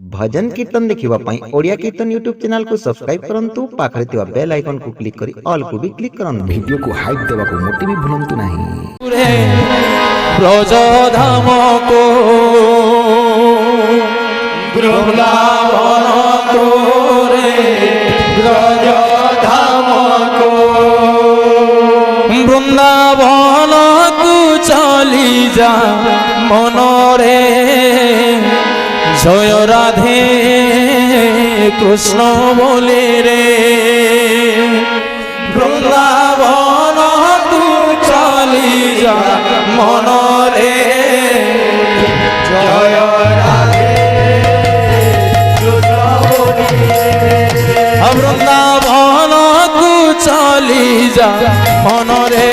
भजन कीर्तन देखिबा पई ओडिया कीर्तन यूट्यूब चैनल को सब्सक्राइब करंतु पाखरे थिबा बेल आइकन को क्लिक करी ऑल को भी क्लिक करंतु वीडियो को हाइप देबा को मोटी भी भूलंतु नाही ब्रज धाम को वृंदावन को रे ब्रज धाम को वृंदावन को चली जा मन रे जय राधे कृष्ण बोले रे वृंदावन तू चली जा मन रे जय राधे कृष्ण बोले वृंदावन तू चली जा मन रे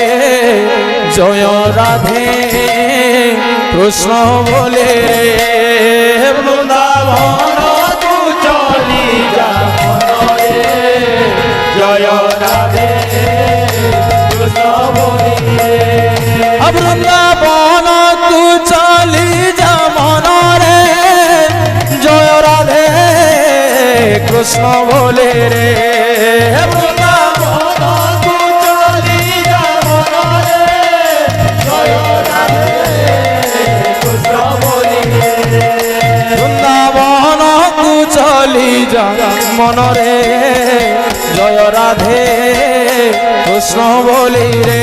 जय राधे कृष्ण बोले वृंदावन तू चली जा मन रे जय राधे कृष्ण बोले वृंदावन तू चली जा मन रे जय राधे कृष्ण बोले रे वृंदावन तू चली जा मन रे जय राधे कृष्ण बोले वृंदावन तू चली जा मन रे जय राधे कृष्ण बोली रे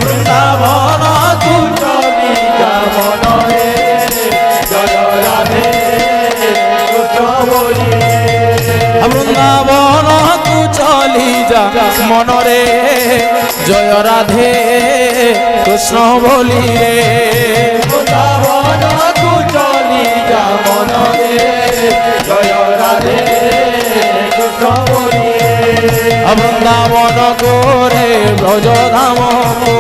वृंदावन तू चली जा मन रे जय राधे कृष्ण बोली वृंदावन तू चली जा मन रे जय राधे कृष्ण बोली रे वृंदावन तू चली जा मन रे जय राधे कृष्ण बोली वृंदावन को रे ब्रज धाम को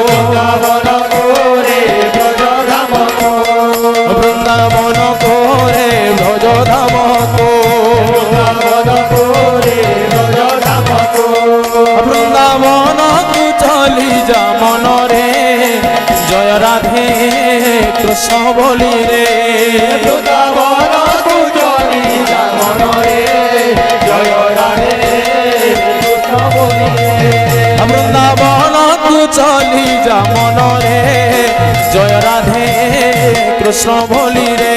वृंदावन को रे ब्रज धाम को वृंदावन को रे ब्रज धाम को वृंदावन को रे ब्रज धाम को वृंदावन तू चली जा मन रे जय राधे कृष्ण बोली रे वृंदावन तू चली जा मन रे जय राधे वृंदावन तू चली जा मन रे जय राधे कृष्ण बोली रे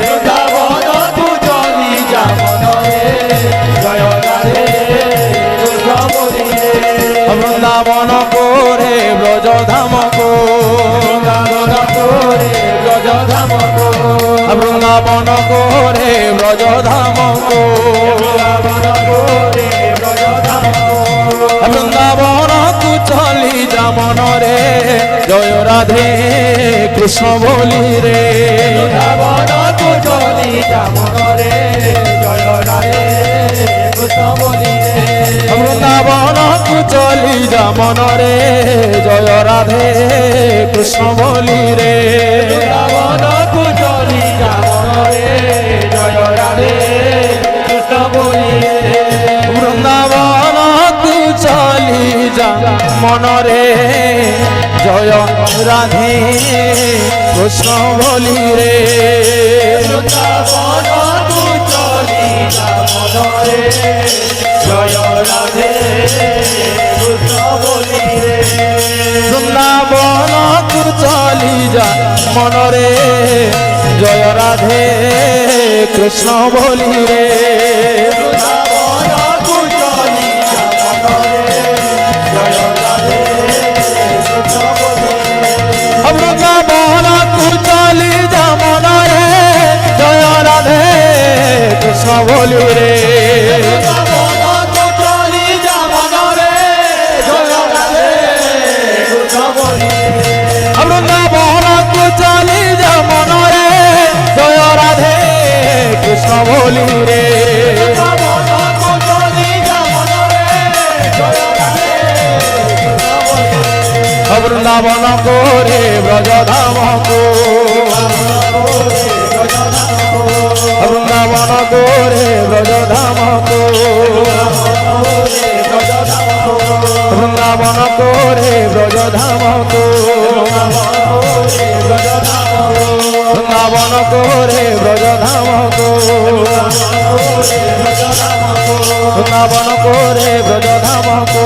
वृंदावन तू चली जा मन रे जय राधे कृष्ण बोली रे वृंदावन को रे ब्रज धाम को वृंदावन को रे ब्रज धाम को वृंदावन को रे ब्रज धाम को वृंदावन को रे ब्रज धाम वृंदावन तू चली जा मन रे जय राधे कृष्ण बोली रे वृंदावन तू चली जा मन रे जय राधे कृष्ण बोली रे वृंदावन तू चली जा मन रे जय राधे कृष्ण बोली रे वृंदावन तू चली जा मन रे जय राधे कृष्ण बोली रे वृंदावन तू चली जा मन रे जय राधे कृष्ण बोली रे वृंदावन तू चली जा मन रे जय राधे कृष्ण बोली रे वृंदावन तू चली जा मन रे जय राधे कृष्ण बोली रे वृंदावन तू चली जा मन रे जय राधे कृष्ण बोली वृंदावन तू चली जा मन रे जय राधे कृष्ण बोली रे कृष्ण बोली रे वृंदावन को रे ब्रज धाम को वृंदावन को रे ब्रज धाम को वृंदावन को रे ब्रज धाम को वृंदावन को रे ब्रज धाम को वृंदावन को रे ब्रज धाम को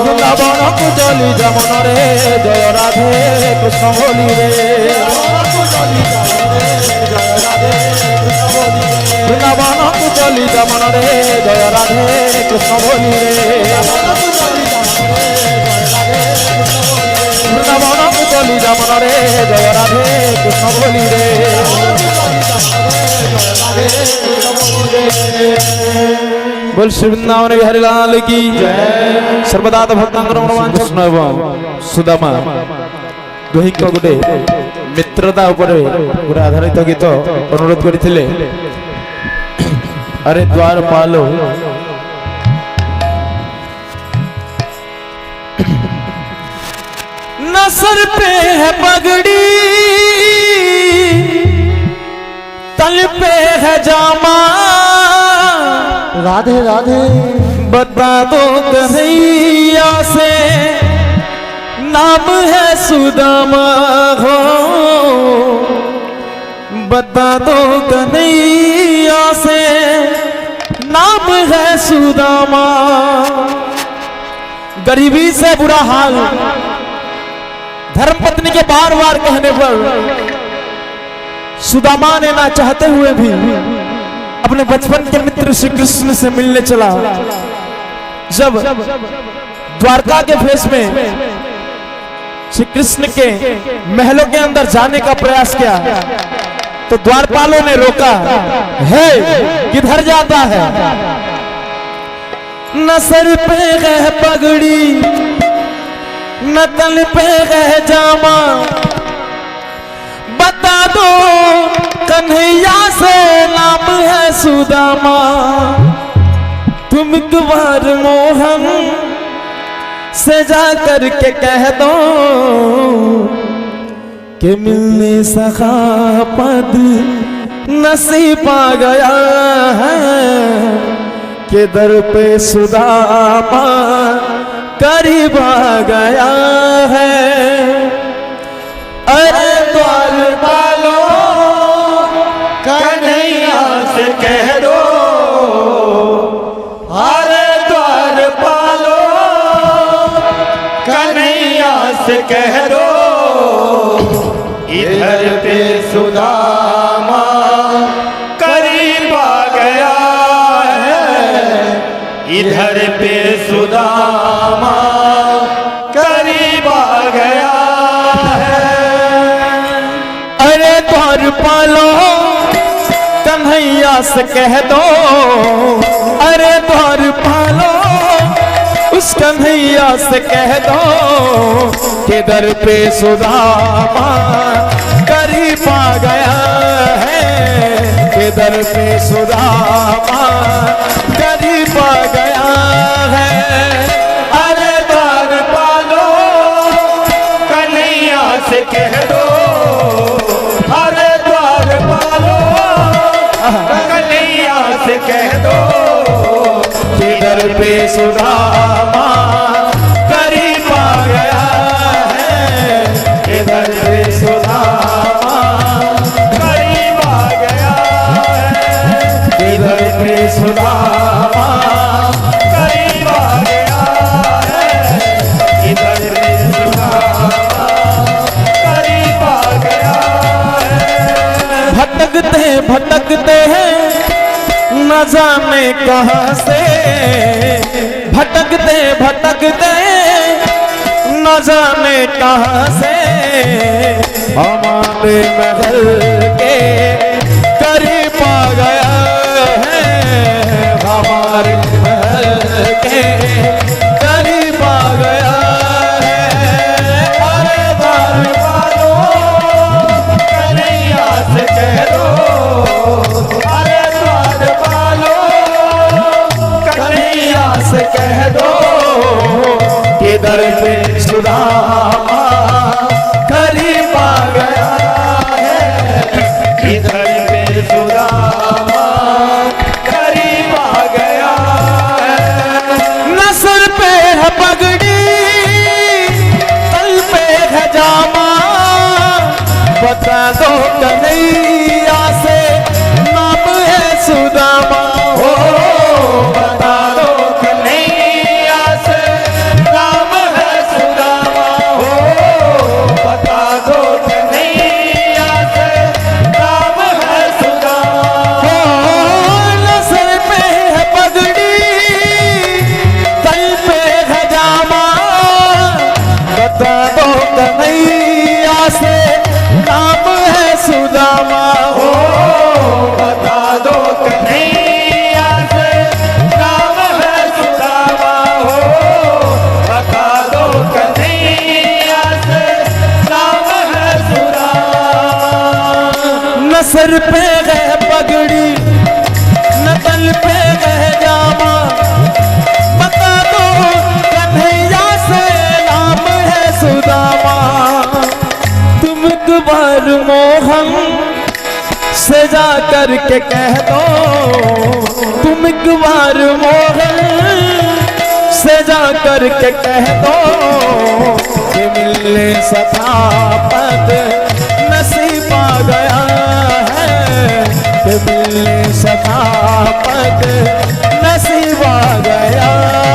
वृंदावन को चली जमन रे जय राधे कृष्ण बोली रे वृंदावन को चली जमन रे जय राधे कृष्ण बोली रे वृंदावन को चली जमन रे जय राधे कृष्ण बोली रे बोल श्री वृंदावन बिहारी लाल की सर्वदा भक्तांकर कृष्ण एवं सुदामा दुहिंक गोटे मित्रता उपरे पूरा आधारित गीत अनुरोध करथिले। अरे द्वार पालो न सर पे है पगड़ी तल पे है जामा राधे राधे बता दो कन्हैया से नाम है सुदामा हो बता दो कन्हैया से नाम है सुदामा। गरीबी से बुरा हाल धर्मपत्नी के बार बार कहने पर सुदामा ने ना चाहते हुए भी अपने बचपन के मित्र श्री कृष्ण से मिलने चला। जब द्वारका के फेस में श्री कृष्ण के महलों के अंदर जाने का प्रयास किया तो द्वारपालों ने रोका, है किधर जाता है? न सर पे है पगड़ी न तल पे है जामा बता दो कन्हैया से नाम है सुदामा। तुम एक बार मोहन से जा करके कह दो कि मिलने सखा पद नसीब आ गया है कि दर पे सुदामा करीब आ गया है। अरे द्वार पालो कन्हैया से कह दो अरे द्वार पालो कन्हैया से कह दो इधर पे सुदामा करीब आ गया है इधर पे सुदामा करीब आ गया है। अरे द्वार पालो कन्हैया से कह दो अरे द्वार पालो उस कन्हैया से कह दो कि दर पे सुदामा करीब आ गया है कि दर पे सुदामा करीब आ गया है। अरे द्वार पालो कन्हैया से कह दो अरे द्वार पालो कन्हैया से कह दो कि दर पे सुदामा करीब आ गया है इधर पे सुदामा करीब आ गया है इधर पे सुदामा करीब आ गया है इधर पे सुदामा करीब आ गया है। भटकते भटकते हैं न जाने कहां से भटकते भटकते न जाने कहां से हमारे महल के करीब आ गया है हमारे महल के करीब आ गया है। अरे द्वार पालो कन्हैया से कह दो अरे द्वार पालो कन्हैया से कह दो कि दर पे सुदामा करीब आ गया है न सिर पे है पगड़ी न तल पे है जामा, बता दो कन्हैया से नाम है सुदामा। तुम एक बार मोहन से जा कर के कह दो, तुम एक बार मोहन से जा कर के कह दो कि मिलने सदा पद नसीब आ गया है, कि मिलने सदा पद नसीब आ गया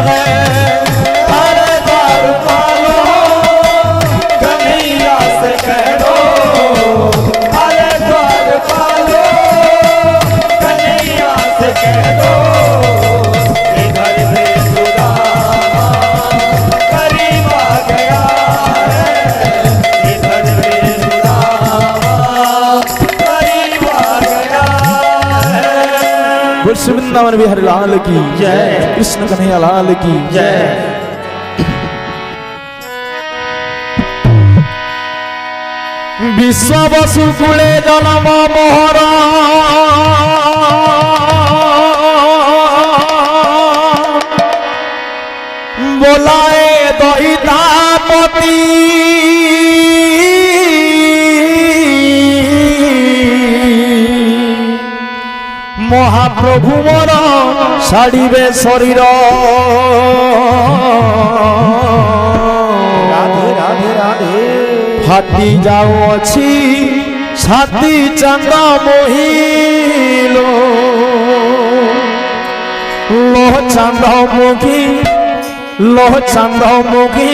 है। हर द्वार पालो कन्हैया से कह दो, हर द्वार पालो कन्हैया से कह दो, इधर से सुदामा करीब आ गया है, इधर से सुदामा करीब आ गया है। बोल श्री वृंदावन बिहारी लाल की जय, कृष्ण कन्हैया लाल की जय। विश्व बसु कुले जन्म मोहरा बोलाए दहितापति, महाप्रभु मोर छाड़िबे शरीर। राधे राधे राधे। फाटी जाऊँची छाती चंदा मोहिलो, लोह चंदा मुखी लोह चंदा मुखी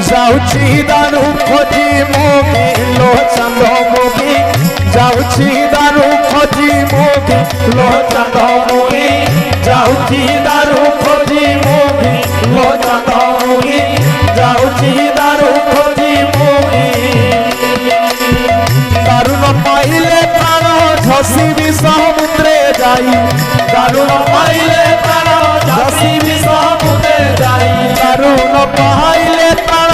जाऊँची दारू खोजी मोगी, लोह चंदा मुखी जाऊँची दारू खोजी मोगी, लोह चंदा मुखी जाऊँची दारू खोजी मोगी, लोह चंदा मुखी जाऊँची दारू खोजी मोगी। दारू न पाइले प्राण झसी भी समुद्रे जाई, दारू न पाइले प्राण झसी भी समुद्रे जाई, दारू न पाइले प्राण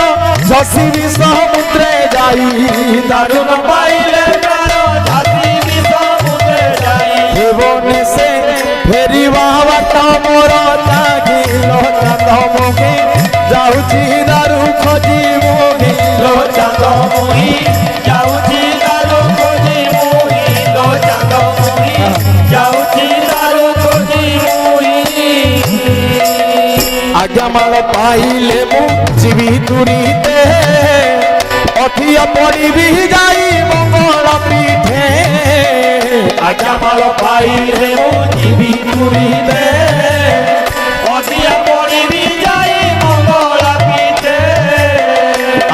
झसी भी समुद्रे जाई, दारू न पाइले प्राण झसी भी समुद्रे जाई। देवने से फेरी बाबा मोर जागी, लो चंद मोगी जाऊची दारू खोजी मोगी, लो चंद मोगी जाऊची दारू खोजी मोही, लो चंद मोही जाऊची दारू खोजी मोही। आज्ञा माल पाइले मु जीवी तुरीते, अथिया पड़ी भी जाई मंगल पीठे। आज्ञा माल पाइले मोजी भी तुरीते, अथिया पड़ी भी जाई मंगल पीठे।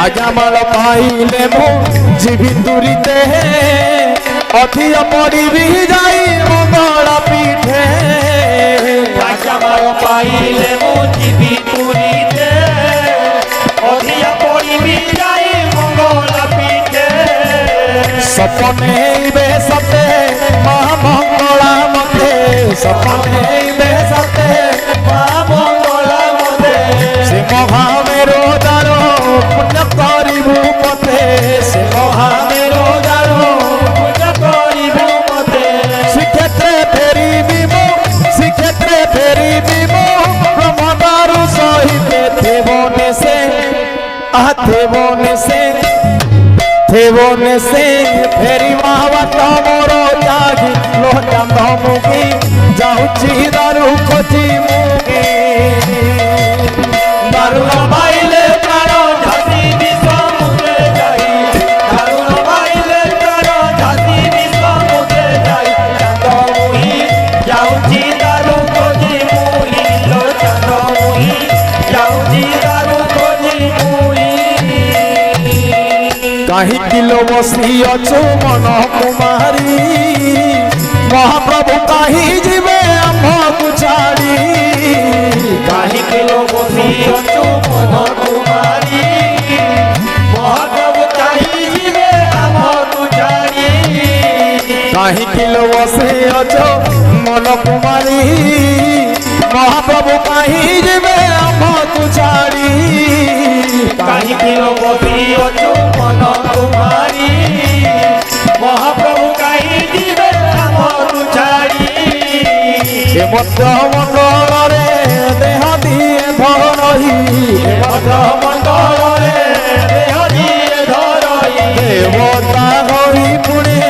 आज्ञा माल पाइले मु जीवी तुरीते, अथिया पड़ी भी जाई मंगल पीठे। आज्ञा माल पाइले मोजी भी तुरीते, अथिया पड़ी भी जाई मंगल पीठे। सपने बेसते महामंगला मते, सपने बेसते महामंगला मते। से महामेरो दारो पुण्य करिबु पते, से महामेरो दारो पूजा करिबु मते। श्रीक्षेत्रे फेरी बिमो, श्रीक्षेत्रे फेरी बिमो, ब्रह्मदारु सहिते थेवने से थेवने से थेवने से फेरी बाबा तमरो जागी, लो चंद मुगी जाऊची दारू खोजी मुगी। दारू न पाइले प्राण झसी भी समुद्रे जाई, दारू न पाइले प्राण झसी भी समुद्रे जाई। चंद मोही जाऊची दारू खोजी मोही, लो चंद मोही जाऊची दारू खोजी मोही। कहीं किलो बसी अचु मन कुमारी, महाप्रभु कहीं जीवे आम्भकु छाड़ी। कहीं किलो बसी अचु मन कुमारी, महाप्रभु कहीं जीवे आम्भकु छाड़ी। कहीं किलो बसी अचु मन कुमारी, महाप्रभु कहीं जीवे आम्भकु छाड़ी। कहीं किलो बसी अचु मन कुमारी, महाप्रभु कहीं মধ্য মণ্ডলরে দেহ দিয়ে ধরহি মধ্য মণ্ডলরে দেহ দিয়ে ধরহি দেবতা হই পুণে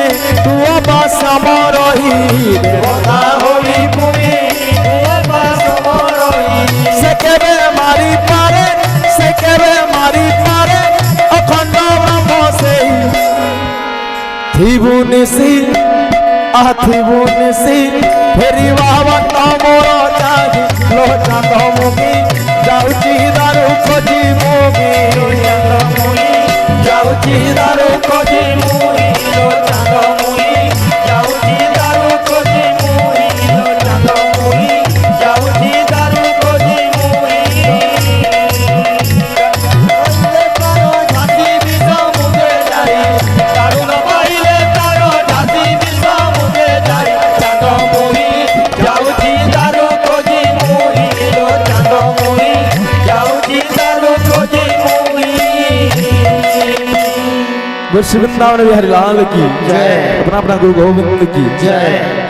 তু বাস মরহি দেবতা হই পুনি বাস মরহি সে কেবে মারি পারে সে কেবে মারি পারে অখণ্ড ব্রহ্ম সেই থিবুনিসি আথিবুনিসি ফেরি বাবন মোর চাহি লো চাঁদ মুখি যাউছি দারু খোঁজি মুখি মুই যাউছি দারু খোঁজি মুই লো চাঁদ মুই যাউছি দারু খোঁজি মুই লো চাঁদ মুই যাউছি দারু খোঁজি মুই তারো ঝাঁসি বিষ মুখে যাই দারু ন পাইলে তারো ঝাঁসি বিষ মুখে যাই চাঁদ মুই যাউছি দারু খোঁজি মুই লো চাঁদ মুই যাউছি দারু খোঁজি মুই वृंदावन बिहारी लाल की जय। अपना अपना गुरु गोविंद की जय।